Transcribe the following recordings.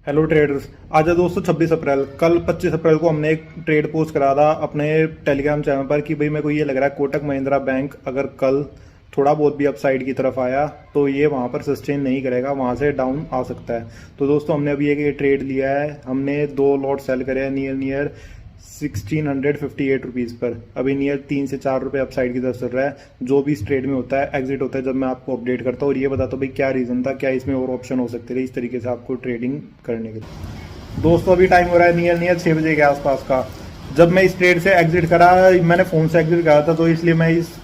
Hello traders. आज है दोस्तों 26 अप्रैल। कल 25 अप्रैल को हमने एक ट्रेड पोस्ट करा था अपने टेलीग्राम चैनल पर कि भाई मेरे को ये लग रहा है कोटक महिंद्रा बैंक अगर कल थोड़ा बहुत भी अपसाइड की तरफ आया तो ये वहाँ पर सस्टेन नहीं करेगा, वहाँ से डाउन आ सकता है। तो दोस्तों हमने अभी एक ये ट्रेड लिया है, हमने 2 लॉट सेल करे हैं नियर 1658 रुपीज़ पर। अभी नियर 3 से 4 रुपये अपसाइड की तरफ चल रहा है। जो भी इस ट्रेड में होता है एग्जिट होता है जब मैं आपको अपडेट करता हूँ और ये बताता हूँ भाई क्या रीज़न था, क्या इसमें और ऑप्शन हो सकते थे इस तरीके से आपको ट्रेडिंग करने के लिए। दोस्तों अभी टाइम हो रहा है नियर 6 बजे के आसपास का। जब मैं इस ट्रेड से एग्जिट करा, मैंने फ़ोन से एग्जिट करा था तो इसलिए मैं इस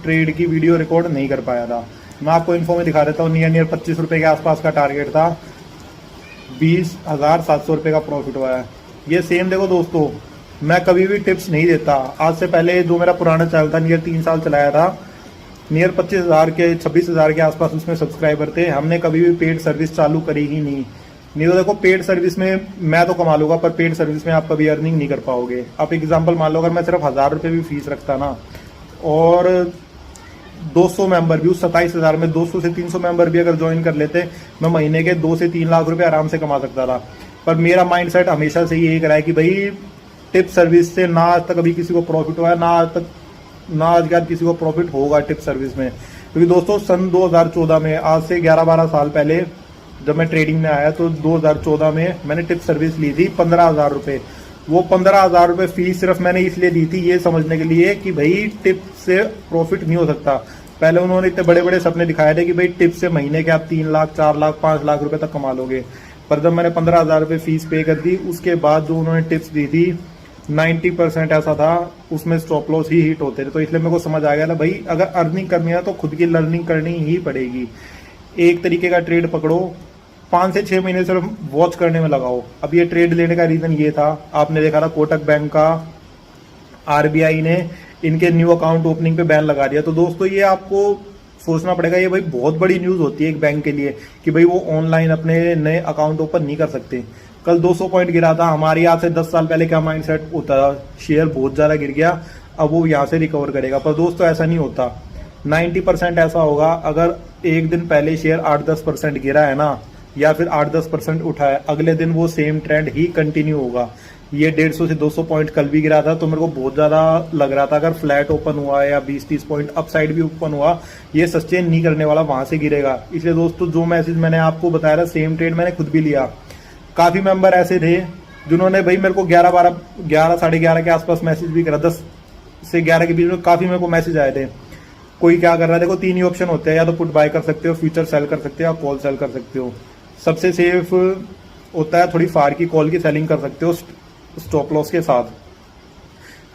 ट्रेड की वीडियो रिकॉर्ड नहीं कर पाया था। मैं आपको इन्फो में दिखा देता हूँ। नियर 25 रुपये के आसपास का टारगेट था, 20,700 रुपये का प्रॉफिट हुआ है। ये सेम देखो दोस्तों, मैं कभी भी टिप्स नहीं देता। आज से पहले जो मेरा पुराना चैनल था, नियर 3 साल चलाया था, नियर 25,000 के 26,000 के आसपास उसमें सब्सक्राइबर थे। हमने कभी भी पेड सर्विस चालू करी ही नहीं तो देखो पेड सर्विस में मैं तो कमा लूंगा पर पेड सर्विस में आप कभी अर्निंग नहीं कर पाओगे। आप एग्जांपल मान लो, अगर मैं सिर्फ 1,000 रुपये भी फीस रखता ना और 200 मेंबर भी, उस 27,000 में 200 से 300 मेंबर भी अगर ज्वाइन कर लेते, मैं महीने के 2 से 3 लाख रुपए आराम से कमा सकता था। पर मेरा माइंडसेट हमेशा से यही रहा है कि भाई टिप सर्विस से ना आज तक अभी किसी को प्रॉफिट हुआ है, ना आज के बाद किसी को प्रॉफिट होगा टिप सर्विस में। क्योंकि दोस्तों सन 2014 में, आज से 11-12 साल पहले जब मैं ट्रेडिंग में आया तो 2014 में मैंने टिप सर्विस ली थी 15,000 रुपये। वो 15,000 रुपये फीस सिर्फ मैंने इसलिए दी थी ये समझने के लिए कि भाई टिप से प्रॉफिट नहीं हो सकता। पहले उन्होंने इतने बड़े बड़े सपने दिखाए थे कि भाई टिप से महीने के आप 3 लाख 4 लाख 5 लाख रुपए तक कमा लोगे। पर जब मैंने 15,000 रुपये फीस पे कर दी, उसके बाद जो उन्होंने टिप्स दी थी 90% ऐसा था उसमें स्टॉप लॉस ही हिट होते थे। तो इसलिए मेरे को समझ आ गया ना भाई, अगर अर्निंग करनी है तो खुद की लर्निंग करनी ही पड़ेगी। एक तरीके का ट्रेड पकड़ो, 5 से 6 महीने सिर्फ वॉच करने में लगाओ। अब ये ट्रेड लेने का रीजन ये था, आपने देखा था कोटक बैंक का आरबीआई ने इनके न्यू अकाउंट ओपनिंग पे बैन लगा दिया। तो दोस्तों ये आपको सोचना पड़ेगा, ये भाई बहुत बड़ी न्यूज होती है एक बैंक के लिए कि भाई वो ऑनलाइन अपने नए अकाउंट ओपन नहीं कर सकते। कल 200 पॉइंट गिरा था। हमारे आज से 10 साल पहले क्या माइंडसेट होता था, शेयर बहुत ज्यादा गिर गया अब वो यहाँ से रिकवर करेगा। पर दोस्तों ऐसा नहीं होता। 90% ऐसा होगा, अगर एक दिन पहले शेयर 8-10% गिरा है ना, या फिर 8-10% उठा है, अगले दिन वो सेम ट्रेंड ही कंटिन्यू होगा। ये 150 से 200 पॉइंट कल भी गिरा था तो मेरे को बहुत ज्यादा लग रहा था अगर फ्लैट ओपन हुआ या 20-30 पॉइंट अपसाइड भी ओपन हुआ, ये सस्टेन नहीं करने वाला, वहां से गिरेगा। इसलिए दोस्तों जो मैसेज मैंने आपको बताया था, सेम ट्रेड मैंने खुद भी लिया। काफी मेंबर ऐसे थे जिन्होंने भाई मेरे को 11 साढ़े 11 के आसपास मैसेज भी करा। 10 से 11 के बीच में काफी मेरे को मैसेज आए थे। कोई क्या कर रहा है, देखो 3 ही ऑप्शन होते हैं, या तो पुट बाय कर सकते हो, फ्यूचर सेल कर सकते हो, या कॉल सेल कर सकते हो। सबसे सेफ होता है थोड़ी फार की कॉल की सेलिंग कर सकते हो स्टॉप लॉस के साथ।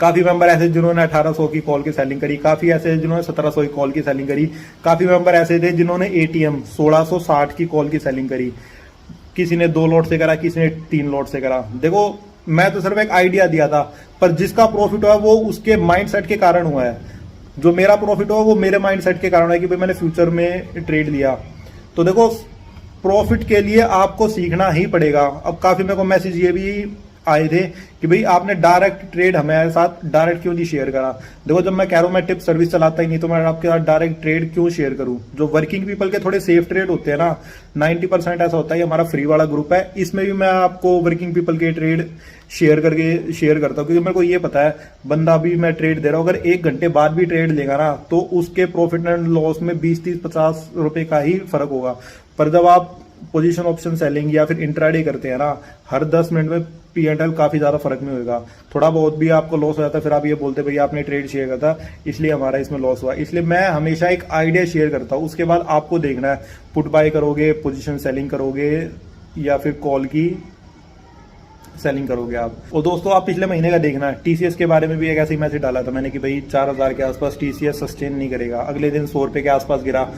काफी मेंबर ऐसे जिन्होंने 1800 की कॉल की सेलिंग करी, काफी ऐसे जिन्होंने 1700 की कॉल की सेलिंग करी, काफी मेंबर ऐसे थे जिन्होंने एटीएम 1660 की कॉल की सेलिंग करी। किसी ने 2 लॉट से करा, किसी ने 3 लॉट से करा। देखो मैं तो सिर्फ एक आइडिया दिया था, पर जिसका प्रॉफिट हुआ वो उसके माइंडसेट के कारण हुआ है। जो मेरा प्रॉफिट हुआ वो मेरे माइंडसेट के कारण है कि भाई मैंने फ्यूचर में ट्रेड लिया। तो देखो प्रॉफिट के लिए आपको सीखना ही पड़ेगा। अब काफी मेरे को मैसेज ये भी आए थे कि भाई आपने डायरेक्ट ट्रेड हमारे साथ डायरेक्ट क्यों नहीं शेयर करा। देखो जब मैं कह रहा हूं मैं टिप सर्विस चलाता ही नहीं तो मैं आपके साथ डायरेक्ट ट्रेड क्यों शेयर करूं। जो वर्किंग पीपल के थोड़े सेफ ट्रेड होते हैं ना, 90% ऐसा होता है। हमारा फ्री वाला ग्रुप है, इसमें भी मैं आपको वर्किंग पीपल के ट्रेड शेयर करता हूँ क्योंकि मेरे को ये पता है बंदा भी मैं ट्रेड दे रहा हूँ, अगर 1 घंटे बाद भी ट्रेड लेगा ना तो उसके प्रॉफिट एंड लॉस में 20-30-50 रुपए का ही फर्क होगा। पर जब आप पोजीशन ऑप्शन सेलिंग या फिर इंट्राडे करते हैं ना, हर 10 मिनट में P&L काफी ज्यादा फर्क में होगा। थोड़ा बहुत भी आपको लॉस हो जाता है फिर आप ये बोलते भाई आपने ट्रेड शेयर किया था इसलिए हमारा इसमें लॉस हुआ। इसलिए मैं हमेशा एक आइडिया शेयर करता हूँ, उसके बाद आपको देखना है पुट बाय करोगे, पोजीशन सेलिंग करोगे या फिर कॉल की सेलिंग करोगे आप। और दोस्तों आप पिछले महीने का देखना, टीसीएस के बारे में भी एक ऐसे ही मैसेज डाला था मैंने कि भाई 4000 के आसपास टीसीएस सस्टेन नहीं करेगा। अगले दिन 100 रुपए के आसपास गिरा।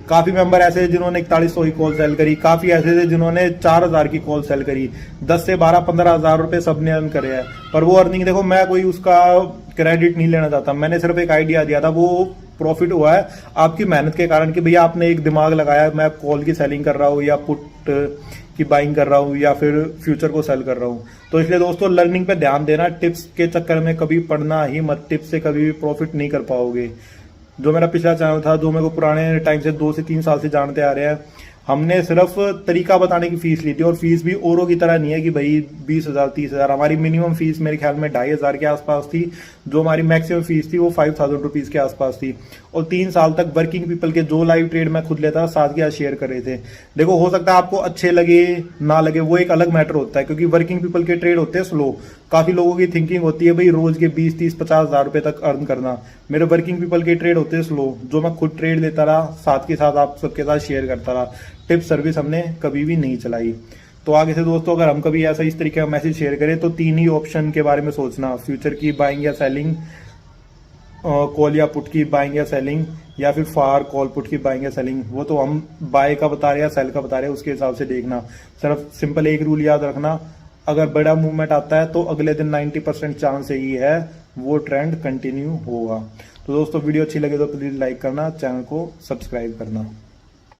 काफी मेंबर ऐसे जिन्होंने 4100 की कॉल सेल करी, काफी ऐसे थे जिन्होंने 4000 की कॉल सेल करी। 10 से 12-15 रुपए सबने अर्न करे हैं। पर वो अर्निंग देखो मैं कोई उसका क्रेडिट नहीं लेना चाहता, मैंने सिर्फ एक आइडिया दिया था, वो प्रॉफिट हुआ है आपकी मेहनत के कारण कि भैया आपने एक दिमाग लगाया मैं कॉल की सेलिंग कर रहा हूँ या पुट की बाइंग कर रहा हूँ या फिर फ्यूचर को सेल कर रहा हूँ। तो इसलिए दोस्तों लर्निंग पे ध्यान देना, टिप्स के चक्कर में कभी पढ़ना ही मत, टिप्स से कभी भी प्रॉफिट नहीं कर पाओगे। जो मेरा पिछला चैनल था, जो मेरे को पुराने टाइम से 2 से 3 साल से जानते आ रहे हैं, हमने सिर्फ तरीका बताने की फीस ली थी, और फीस भी औरों की तरह नहीं है कि भाई 20,000 30,000। हमारी मिनिमम फीस मेरे ख्याल में 2,500 के आसपास थी। जो हमारी मैक्सिमम फीस थी वो 5,000 रुपीज के आसपास थी। और 3 साल तक वर्किंग पीपल के जो लाइव ट्रेड मैं खुद लेता साथ के साथ शेयर कर रहे थे। देखो, हो सकता है आपको अच्छे लगे ना लगे, वो एक अलग मैटर होता है, क्योंकि वर्किंग पीपल के ट्रेड होते हैं स्लो। काफी लोगों की थिंकिंग होती है भाई रोज के 20 30 50,000 रुपए तक अर्न करना। मेरे वर्किंग पीपल के ट्रेड होते हैं स्लो, जो मैं खुद ट्रेड लेता रहा, साथ के साथ आप सबके साथ शेयर करता रहा। टिप सर्विस हमने कभी भी नहीं चलाई। तो आगे से दोस्तों, अगर हम कभी ऐसा इस तरीके का मैसेज शेयर करें तो 3 ही ऑप्शन के बारे में सोचना: फ्यूचर की बाइंग या सेलिंग, कॉल या पुट की बाइंग या सेलिंग, या फिर फार कॉल पुट की बाइंग या सेलिंग। वो तो हम बाय का बता रहे हैं या सेल का बता रहे हैं, उसके हिसाब से देखना। सिर्फ सिंपल एक रूल याद रखना, अगर बड़ा मूवमेंट आता है तो अगले दिन 90% चांस यही है वो ट्रेंड कंटिन्यू होगा। तो दोस्तों, वीडियो अच्छी लगे तो प्लीज लाइक करना, चैनल को सब्सक्राइब करना।